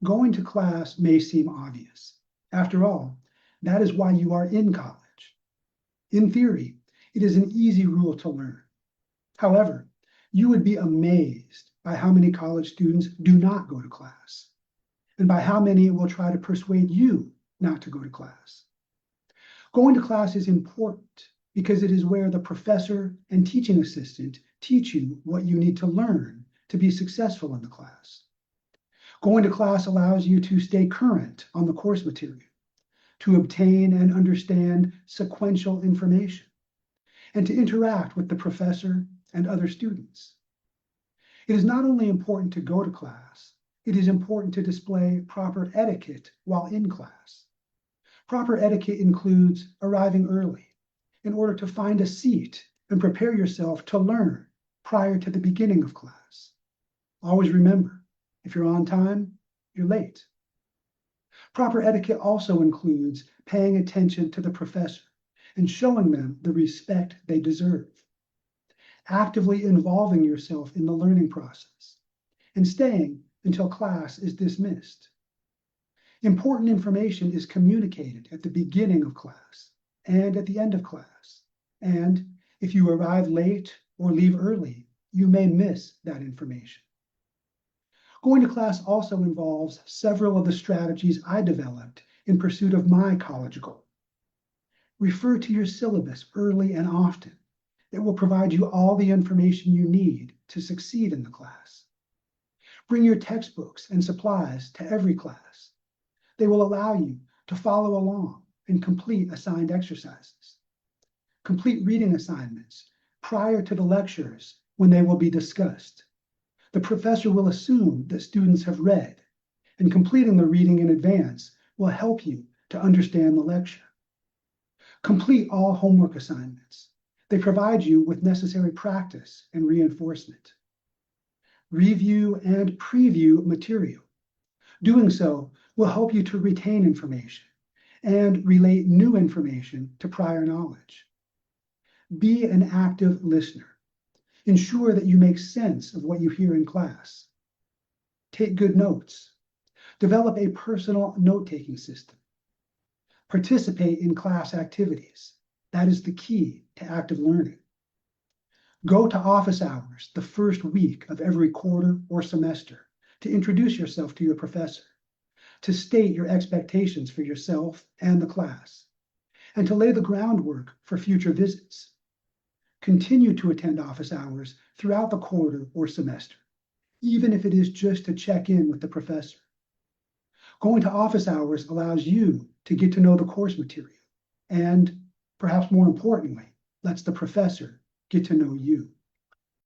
Going to class may seem obvious. After all, that is why you are in college. In theory, it is an easy rule to learn. However, you would be amazed by how many college students do not go to class, and by how many will try to persuade you not to go to class. Going to class is important because it is where the professor and teaching assistant teach you what you need to learn to be successful in the class. Going to class allows you to stay current on the course material, to obtain and understand sequential information, and to interact with the professor and other students. It is not only important to go to class, it is important to display proper etiquette while in class. Proper etiquette includes arriving early in order to find a seat and prepare yourself to learn prior to the beginning of class. Always remember, if you're on time, you're late. Proper etiquette also includes paying attention to the professor and showing them the respect they deserve. Actively involving yourself in the learning process and staying until class is dismissed. Important information is communicated at the beginning of class and at the end of class. And if you arrive late or leave early, you may miss that information. Going to class also involves several of the strategies I developed in pursuit of my college goal. Refer to your syllabus early and often. It will provide you all the information you need to succeed in the class. Bring your textbooks and supplies to every class. They will allow you to follow along and complete assigned exercises. Complete reading assignments prior to the lectures when they will be discussed. The professor will assume that students have read, and completing the reading in advance will help you to understand the lecture. Complete all homework assignments. They provide you with necessary practice and reinforcement. Review and preview material. Doing so will help you to retain information and relate new information to prior knowledge. Be an active listener. Ensure that you make sense of what you hear in class. Take good notes. Develop a personal note-taking system. Participate in class activities. That is the key to active learning. Go to office hours the first week of every quarter or semester to introduce yourself to your professor, to state your expectations for yourself and the class, and to lay the groundwork for future visits. Continue to attend office hours throughout the quarter or semester, even if it is just to check in with the professor. Going to office hours allows you to get to know the course material and, perhaps more importantly, lets the professor get to know you.